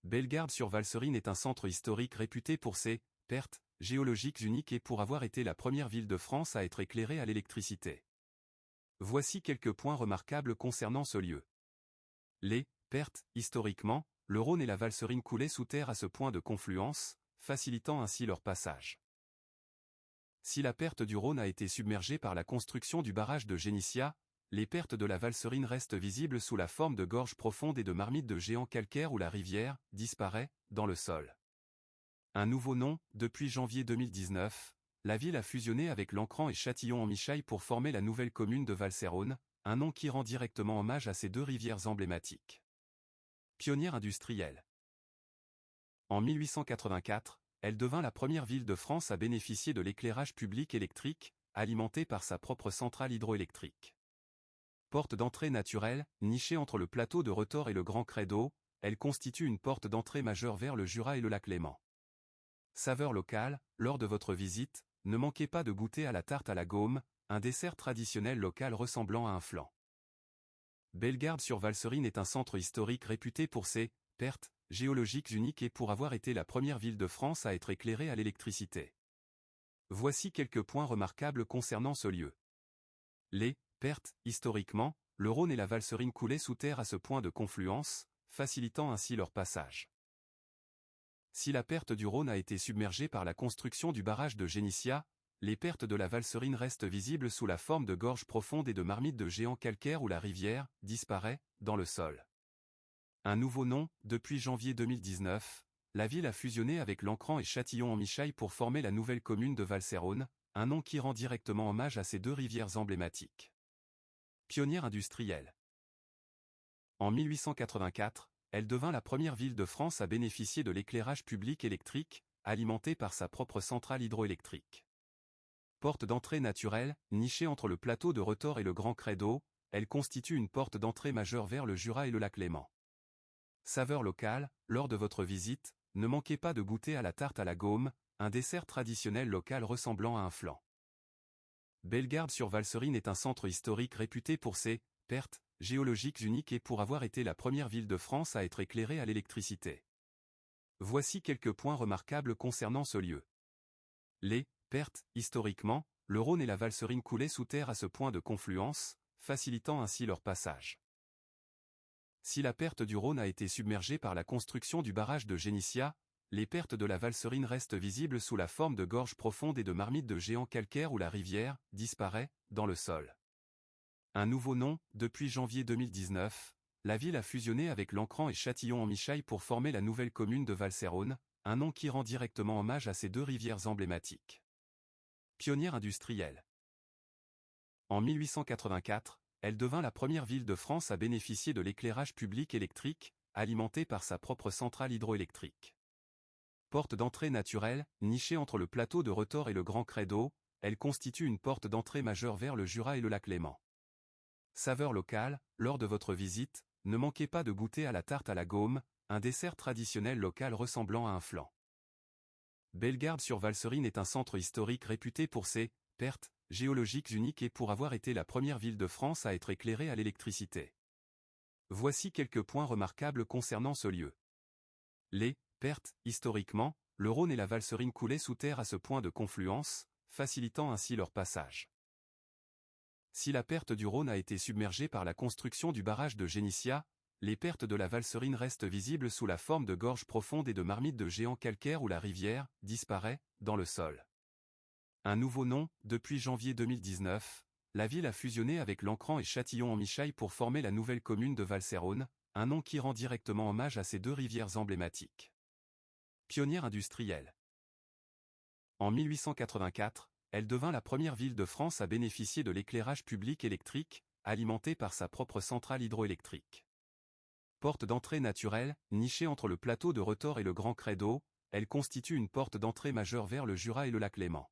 Bellegarde-sur-Valserine est un centre historique réputé pour ses pertes géologiques uniques et pour avoir été la première ville de France à être éclairée à l'électricité. Voici quelques points remarquables concernant ce lieu. Les pertes, historiquement, le Rhône et la Valserine coulaient sous terre à ce point de confluence, facilitant ainsi leur passage. Si la perte du Rhône a été submergée par la construction du barrage de Génissia, les pertes de la Valserine restent visibles sous la forme de gorges profondes et de marmites de géants calcaires où la rivière disparaît dans le sol. Un nouveau nom, depuis janvier 2019, la ville a fusionné avec Lancran et Châtillon-en-Michaille pour former la nouvelle commune de Valserone, un nom qui rend directement hommage à ces deux rivières emblématiques. Pionnière industrielle. En 1884, elle devint la première ville de France à bénéficier de l'éclairage public électrique, alimenté par sa propre centrale hydroélectrique. Porte d'entrée naturelle, nichée entre le plateau de Retors et le Grand Credo, elle constitue une porte d'entrée majeure vers le Jura et le lac Léman. Saveur locale, lors de votre visite, ne manquez pas de goûter à la tarte à la gaume, un dessert traditionnel local ressemblant à un flan. Bellegarde-sur-Valserine est un centre historique réputé pour ses pertes géologiques uniques et pour avoir été la première ville de France à être éclairée à l'électricité. Voici quelques points remarquables concernant ce lieu. Les pertes, historiquement, le Rhône et la Valserine coulaient sous terre à ce point de confluence, facilitant ainsi leur passage. Si la perte du Rhône a été submergée par la construction du barrage de Génissia, les pertes de la Valserine restent visibles sous la forme de gorges profondes et de marmites de géants calcaires où la rivière disparaît dans le sol. Un nouveau nom, depuis janvier 2019, la ville a fusionné avec Lancran et Châtillon-en-Michaille pour former la nouvelle commune de Valserone, un nom qui rend directement hommage à ces deux rivières emblématiques. Pionnière industrielle. En 1884, elle devint la première ville de France à bénéficier de l'éclairage public électrique, alimenté par sa propre centrale hydroélectrique. Porte d'entrée naturelle, nichée entre le plateau de Retors et le Grand Credo, elle constitue une porte d'entrée majeure vers le Jura et le lac Léman. Saveur locale, lors de votre visite, ne manquez pas de goûter à la tarte à la gaume, un dessert traditionnel local ressemblant à un flan. Bellegarde-sur-Valserine est un centre historique réputé pour ses pertes géologiques uniques et pour avoir été la première ville de France à être éclairée à l'électricité. Voici quelques points remarquables concernant ce lieu. Les pertes, historiquement, le Rhône et la Valserine coulaient sous terre à ce point de confluence, facilitant ainsi leur passage. Si la perte du Rhône a été submergée par la construction du barrage de Génissia, les pertes de la Valserine restent visibles sous la forme de gorges profondes et de marmites de géants calcaires où la rivière disparaît dans le sol. Un nouveau nom, depuis janvier 2019, la ville a fusionné avec Lancran et Châtillon-en-Michaille pour former la nouvelle commune de Valserone, un nom qui rend directement hommage à ces deux rivières emblématiques. Pionnière industrielle. En 1884, elle devint la première ville de France à bénéficier de l'éclairage public électrique, alimenté par sa propre centrale hydroélectrique. Porte d'entrée naturelle, nichée entre le plateau de Retors et le Grand Credo, elle constitue une porte d'entrée majeure vers le Jura et le lac Léman. Saveur locale, lors de votre visite, ne manquez pas de goûter à la tarte à la gaume, un dessert traditionnel local ressemblant à un flan. Bellegarde-sur-Valserine est un centre historique réputé pour ses pertes géologiques uniques et pour avoir été la première ville de France à être éclairée à l'électricité. Voici quelques points remarquables concernant ce lieu. Les pertes, historiquement, le Rhône et la Valserine coulaient sous terre à ce point de confluence, facilitant ainsi leur passage. Si la perte du Rhône a été submergée par la construction du barrage de Génissia, les pertes de la Valserine restent visibles sous la forme de gorges profondes et de marmites de géants calcaires où la rivière disparaît dans le sol. Un nouveau nom, depuis janvier 2019, la ville a fusionné avec Lancran et Châtillon-en-Michaille pour former la nouvelle commune de Valserone, un nom qui rend directement hommage à ces deux rivières emblématiques. Pionnière industrielle. En 1884, elle devint la première ville de France à bénéficier de l'éclairage public électrique, alimenté par sa propre centrale hydroélectrique. Porte d'entrée naturelle, nichée entre le plateau de Retors et le Grand Credo, elle constitue une porte d'entrée majeure vers le Jura et le lac Léman.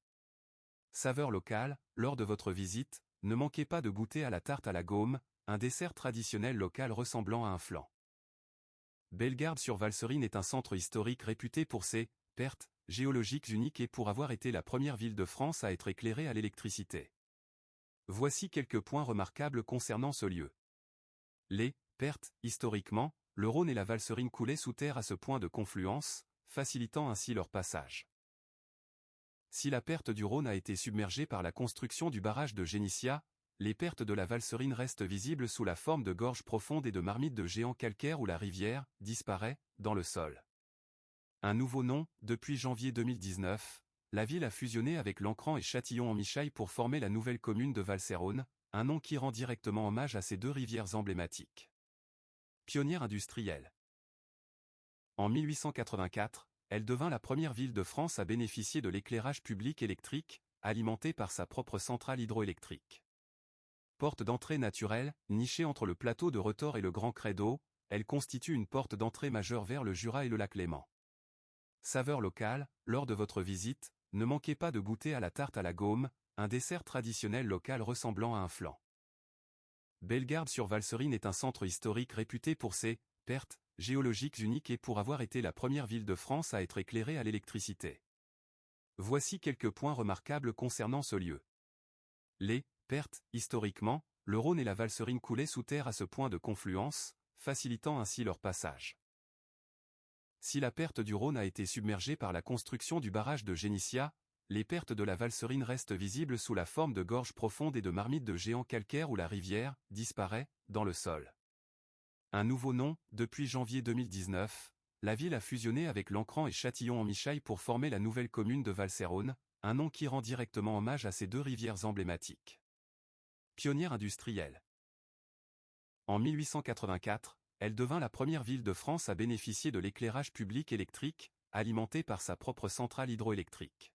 Saveur locale, lors de votre visite, ne manquez pas de goûter à la tarte à la gaume, un dessert traditionnel local ressemblant à un flan. Bellegarde-sur-Valserine est un centre historique réputé pour ses pertes géologiques uniques et pour avoir été la première ville de France à être éclairée à l'électricité. Voici quelques points remarquables concernant ce lieu. Les pertes, historiquement, le Rhône et la Valserine coulaient sous terre à ce point de confluence, facilitant ainsi leur passage. Si la perte du Rhône a été submergée par la construction du barrage de Génissia, les pertes de la Valserine restent visibles sous la forme de gorges profondes et de marmites de géants calcaires où la rivière disparaît dans le sol. Un nouveau nom, depuis janvier 2019, la ville a fusionné avec Lancran et Châtillon-en-Michaille pour former la nouvelle commune de Valserone, un nom qui rend directement hommage à ces deux rivières emblématiques. Pionnière industrielle. En 1884, elle devint la première ville de France à bénéficier de l'éclairage public électrique, alimenté par sa propre centrale hydroélectrique. Porte d'entrée naturelle, nichée entre le plateau de Retors et le Grand Credo, elle constitue une porte d'entrée majeure vers le Jura et le lac Léman. Saveur locale, lors de votre visite, ne manquez pas de goûter à la tarte à la gaume, un dessert traditionnel local ressemblant à un flan. Bellegarde-sur-Valserine est un centre historique réputé pour ses pertes géologiques uniques et pour avoir été la première ville de France à être éclairée à l'électricité. Voici quelques points remarquables concernant ce lieu. Les pertes, historiquement, le Rhône et la Valserine coulaient sous terre à ce point de confluence, facilitant ainsi leur passage. Si la perte du Rhône a été submergée par la construction du barrage de Génissia, les pertes de la Valserine restent visibles sous la forme de gorges profondes et de marmites de géants calcaires où la rivière disparaît dans le sol. Un nouveau nom, depuis janvier 2019, la ville a fusionné avec Lancran et Châtillon-en-Michaille pour former la nouvelle commune de Valserone, un nom qui rend directement hommage à ces deux rivières emblématiques. Pionnière industrielle. En 1884, elle devint la première ville de France à bénéficier de l'éclairage public électrique, alimenté par sa propre centrale hydroélectrique.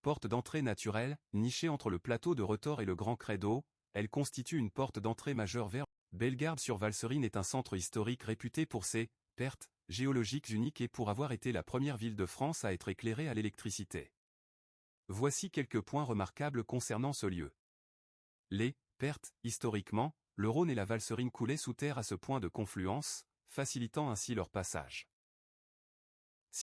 Porte d'entrée naturelle, nichée entre le plateau de Retors et le Grand Credo, elle constitue une porte d'entrée majeure vers Bellegarde-sur-Valserine est un centre historique réputé pour ses pertes géologiques uniques et pour avoir été la première ville de France à être éclairée à l'électricité. Voici quelques points remarquables concernant ce lieu. Les pertes, historiquement, le Rhône et la Valserine coulaient sous terre à ce point de confluence, facilitant ainsi leur passage.